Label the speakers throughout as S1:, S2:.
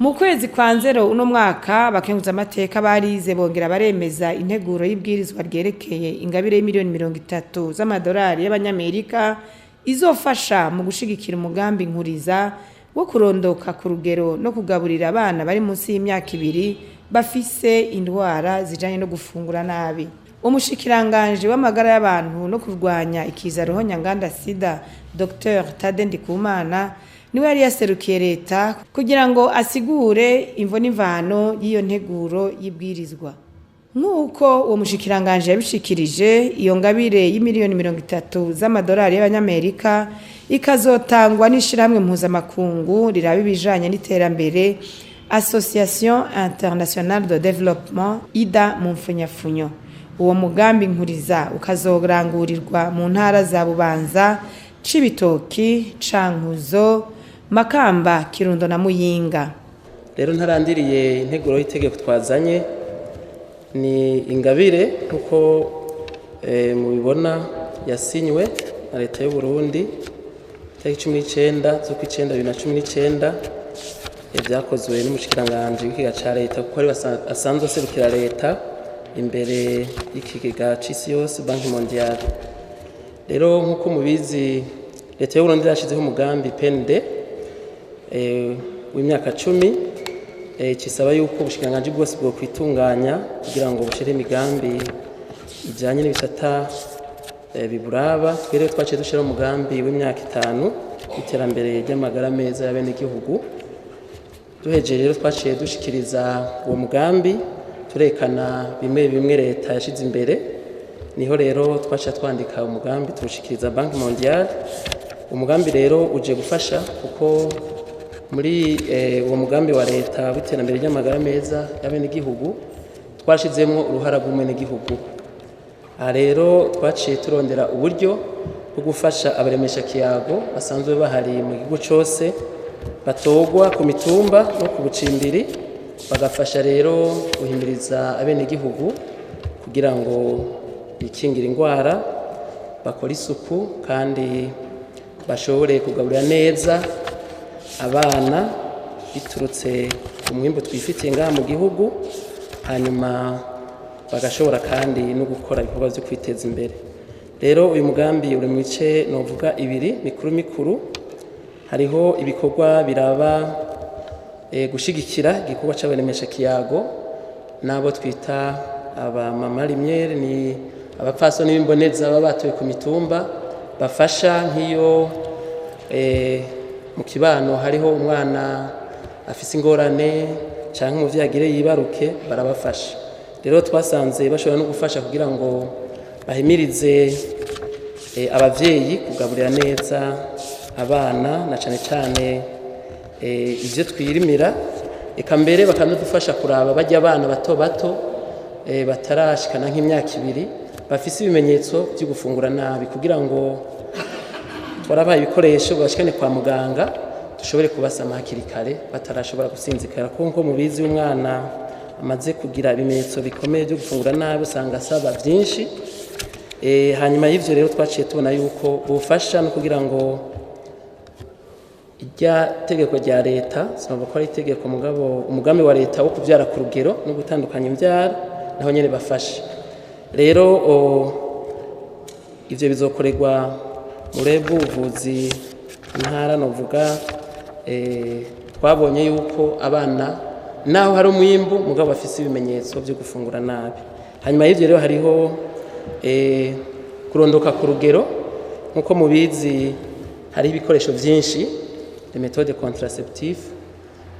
S1: Mu kwezi kwa nzero uno mwaka bakenguza amateka barize bongera baremeza integuro y'ibwirizwa ryerekeye ingabire y'imiliyoni 30 z'amadolari y'abanyamerika izofasha mu gushigikira umugambi nkuriza wo kurondoka ku rugero no kugaburira abana bari munsi y'imyaka 2 bafise indwara zijanye no gufungura nabi. Umushikiranganje w'amagara y'abantu no kurwanya ikiza ruhonyanganda sida Dr Tade Ndikumana niwe yari yaserukiye leta kugira ngo asigure imvo n'imvano y'iyo nteguro y'ibwirizwa. Nk'uko uwo mushikiranganje yabishikirije, iyo ngabire y'imiliyoni 30 z'amadolari y'abanyamerika ikazotangwa n'ishiramwe mpuzamakungu riraba ibijanye n'iterambere Association Internationale de Développement IDA mu mfunyafunyo. Uwo mugambi nkuriza ukazorangurirwa mu ntara za Bubanza, Cibitoki, Cankuzo, Makamba, Kirundo na Muyinga.
S2: Rero ntarandiriye integuro y'itegeko twazanye ni ingabire kuko mubibona yasinywe na leta y'u Burundi tariki 19 z'ukwicenda 2019 byakozwe n'umushikiranganje w'ikiga ca leta kuko ari asanzwe aserukira leta imbere y'ikigega c'isi yose Banki Mondiale. Rero nkuko mubizi leta y'u Burundi yashizeho umugambi PND w'imyaka 10 cisaba yuko ubushikiranganje bwose bwo kwitunganya kugira ngo bushire imigambi ijanye n'ibisata biburaba. Twere twaciye dushira umugambi w'imyaka 5 iterambere ry'amagara meza y'abene gihugu. Duheje rero twaciye dushikiriza uwo mugambi turekana bimwe leta yashize imbere, niho rero twaca twandika umugambi turushikiriza Banki Mondiale. Umugambi rero uje gufasha kuko muri uwo mugambi wa leta w'iterambere ry'amagara meza y'abene gihugu twashizemo uruhara rw'umene gihugu. Rero twaciye turondera uburyo bwo gufasha abaremesha kiyago basanzwe bahari mu gihugu cyose batogwa ku mitumba no ku bucimbiri, bagafasha rero guhimiriza abene gihugu kugira ngo bikingira indwara, bakora isuku kandi bashobore kugaburira neza abana biturutse ku mwimbo twifitiye ngaha mu gihugu, hanyuma bagashobora kandi no gukora ibikorwa byo kwiteza imbere. Rero uyu mugambi uri mu bice novuga 2 mikuru. Hariho ibikorwa biraba gushigikira igikorwa c'abaremesha kiyago nabo twita aba mama rimyere, ni abapfasoni b'imboneza baba batuye ku mitumba bafasha nk'iyo mu kibano hariho umwana afise ingorane canke umuvyeyi agire yibaruke barabafasha. Rero twasanze bashobora no gufasha kugira ngo bahimirize abavyeyi kugaburira neza abana na cane ivyo twirimira, eka mbere bakanadufasha kuraba bajya abana bato batarashikana nk'imyaka 2 bafise ibimenyetso byo gufungura nabi kugira ngo twarabaye ibikoresho bashikane kwa muganga dushobore kubasama hakiri kare batarashobora gusinzikara. Kuko mubizi umwana amaze kugira ibimenyetso bikomeye byo gufungura nabi usanga asaba byinshi. Hanyuma y'ivyo rero twaciye tubona yuko bufasha no kugira ngo irya tegeko rya leta sinumva ko ari itegeko mugabo umugambi wa leta wo kuvyara ku rugero no gutandukanya imvyaro naho nyene bafashe. Rero ivyo bizokorerwa muri buvuzi ntara novuga twabonye yuko abana naho hari umwimbu mugabo bafise ibimenyetso byo gufungura nabi. Hanyuma y'ivyo rero hariho kurondoka ku rugero nkuko mubizi hari ibikoresho byinshi de méthode contraceptive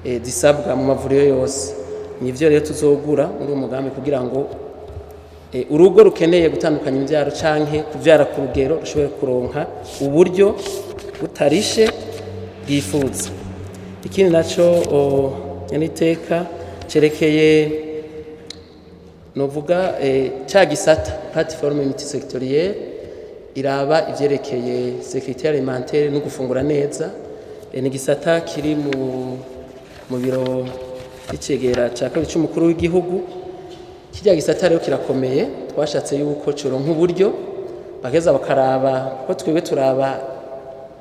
S2: disabwa mu mavuriro yose. Nivyo rero tuzogura muri umugambi kugira ngo urugo rukeneye gutandukanya imbyaro canke kuvyara ku rugero rushobore kuronka uburyo butarishe bwifuza. Ikindi naco nyaniteka cerekeye novuga ca gisata plateforme multisectorielle iraba ivyerekeye sécurité alimentaire no gufungura neza. Ni gisata kiri mu biro y'icegera ca kabiri c'umukuru w'igihugu. Kijya gisata rero kirakomeye, twashatse yuko coronka uburyo bageza bakaraba ko twebwe turaba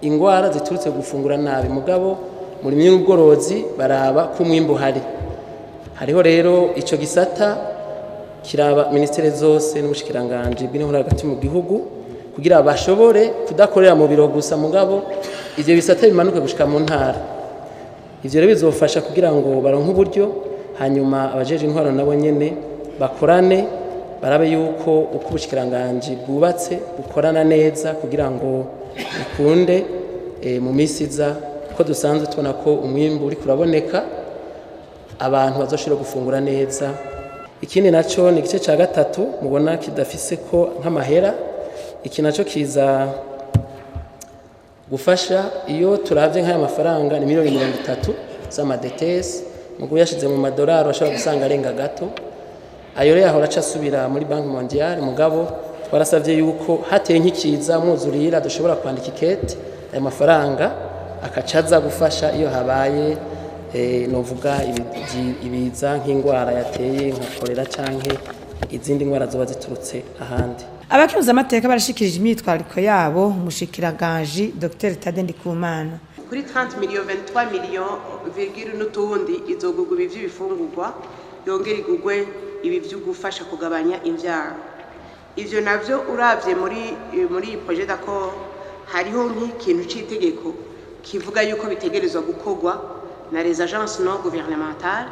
S2: ingwara ziturutse gufungura nabi mugabo muri n'ubworozi baraba ko umwimbu hariho rero ico gisata kiraba ministere zose n'ubushikiranganje bw'intwaro hagati mu gihugu kugira bashobore kudakorera mu biro gusa mugabo ivyo bisata bimanuke gushika mu ntara. Ivyo rero bizofasha kugira ngo baronke uburyo hanyuma abajeje intwaro nabo nyene bakorane barabe yuko uko ubushikiranganje bwubatse bukorana neza kugira ngo bikunde mu misiza ko dusanzwe tubona ko umwimbu uri kuraboneka abantu bazoshira gufungura neza. Ikindi naco ni igice ca gatatu mubona kidafise ko nk'amahera, iki naco kiza gufasha iyo turavye nk'aya mafaranga ni miliyoni 30 z'amadetesi mugo yashize mu madolari bashobora gusanga arenga gato. Ayo rero ahora acasubira muri Banki Mondiale mugabo twarasavye yuko hateye nk'ikiza muzurira dushobora kwandika ikete ayo mafaranga akacaza gufasha iyo habaye novuga ibiza nk'ingwara yateye nka kolera canke izindi ngwara zoba ziturutse ahandi.
S1: Abakenuza amateka barashikirije imyitwariko yabo umushikiranganje Dr Tade Ndikumana.
S3: Kuri 30 millions 23 millions virgule n'utundi izogugwa ivy'ibifungurwa yongera igugwe ibi byo gufasha kugabanya imvyaro. Ivyo navyo uravye muri projet d'accord hariho nk'ikintu c'itegeko kivuga yuko bitegerezwa gukorwa na les agences non gouvernementales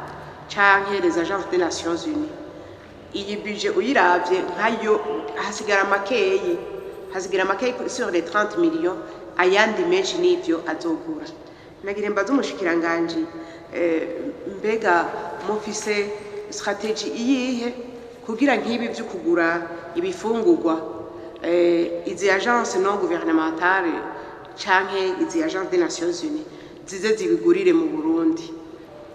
S3: canke les agences des Nations Unies. Iyi budget uyiravye nkayo hasigara makeyi sur les 30 millions ayandi menshi n'ivyo azogura. Nagire mbaza umushikiranganje mbega mufise strategie iyihe kugira nk'ibi byo kugura ibifungurwa izi agence non gouvernementale canke izi agence des Nations Unies zize zibigurire mu Burundi.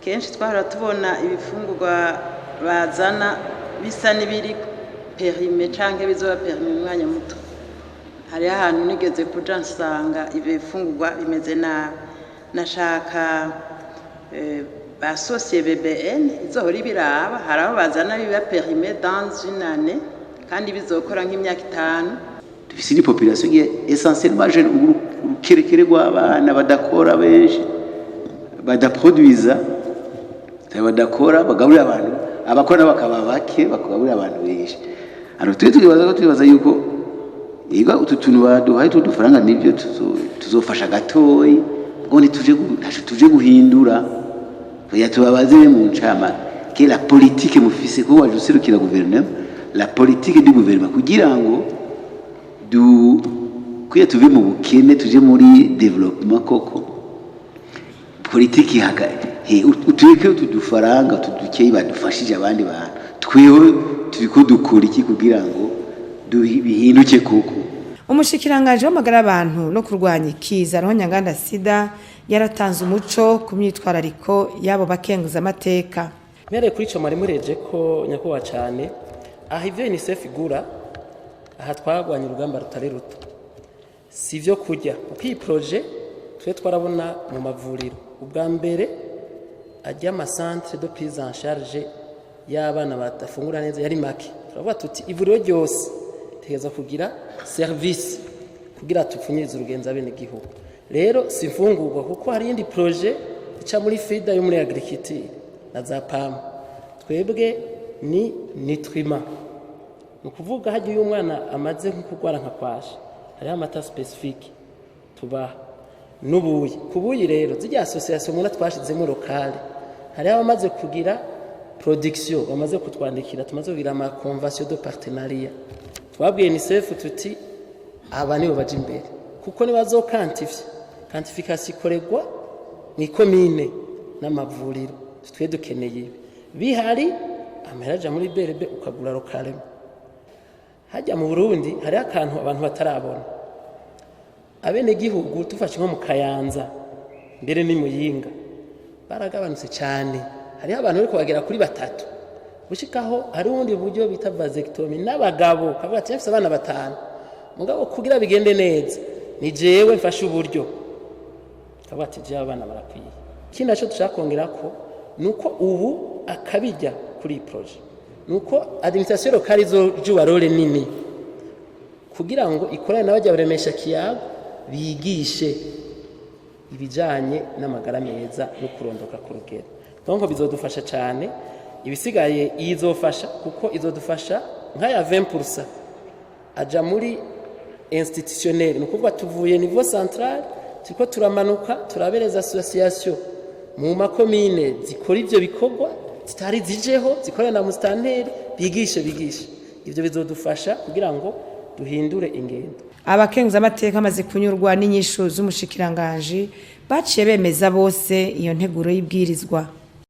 S4: Kenshi twahora tubona ibifungurwa bazana bisa n'ibiri perime canke bizoba perime mu mwanya muto. Hari ahantu nigeze kuja nsanga ibifungurwa bimeze nashaka ba société BBN izohora biraba haraho bazana biba perime dans une année kandi bizokora nk'imyaka 5.
S5: Dufise ni population essentiellement jeune urukerekere rw'abana badakora benshi badaproduiza badakora bagaburira abantu abakora bakaba bake bakaburira abantu benshi. Alors twibaza yuko iga ututuntu baduhaye tudufaranga nivyo tuzofasha gatoyi ngo tuje guhindura ya tubabaze mu ncama que la politique mufise ko wajuserukira gouvernement la politique du gouvernement kugira ngo kuya tuve mu bukene tuje muri development koko politique utureke utudufaranga tudukeye badufashije abandi bantu twewe turiko dukora iki kugira ngo bihinduke koko.
S1: Umushikiranganje w'amagara abantu no kurwanya ikiza rohonyanganda sida yaratanze umuco ku myitwarariko yabo bakenguza amateka.
S2: Mere kuri ico mureje ko nyakuba cyane aha ivyo UNICEF igura aha twagwanya urugamba rutari ruto sivyo kujya uko iyi projet twe twarabona mu mavuriro ubwa mbere ajya ama centre de prise en charge y'abana batafungura neza yari make. Turavuga tuti ivuriro ryose tegeza kugira service kugira tupfunyirize urugenza bene gihugu. Rero simfungurwa kuko hari indi projet ica muri FIDA yo muri agriculture na za PAM. Twebwe ni nitrima. Nukuvuga haje uyu mwana amaze nk'ukugwara nka kwasha. Hari amata specific tuba nubuye. Kubuye rero zijya association muna twashizemo locale. Hari abamaze kugira production bamaze kutwandikira tumaze kugira ama convention de partenariat. Twabwiye UNICEF tuti aba nibo baje imbere kuko nibazo quantification ikorerwa ni commune n'amavuriro twe dukeneye bihari ameraja muri BRB ukagura lokale. Hajya mu Burundi hari akantu abantu batarabona abene gihugu tufashe nko mu Kayanza mbere ni Muyinga baragabanutse cyane. Hari abantu bari kubagera kuri 3 bushikaho hari undi buryo bita vasectomy n'abagabo kavuga ati afise abana 5 mugabo kugira bigende neza ni jewe mfashe uburyo kavuga ati je abana barakwiye. Kindi cyo dushaka kongera ko nuko ubu akabijya kuri projet nuko administration locale zo juwa role nini kugira ngo ikorane n'abajya baremesha kiyago bigishe ibijanye n'amagara meza no kurondoka ku rugero. Donc bizodufasha cyane, ibisigaye izofasha kuko izodufasha nk'aya 20% aja muri institutionnel, ni ukuvuga tuvuye niveau central turiko turamanuka turabereza association mu makomine zikora ivyo bikorwa zitari zijeho zikorana na mustanteri bigishe ivyo bizodufasha kugira ngo duhindure ingendo.
S1: Abakenguza amateka amaze kunyurwa n'inyishu z'umushikiranganje baciye bemeza bose iyo nteguro y'ibwirizwa.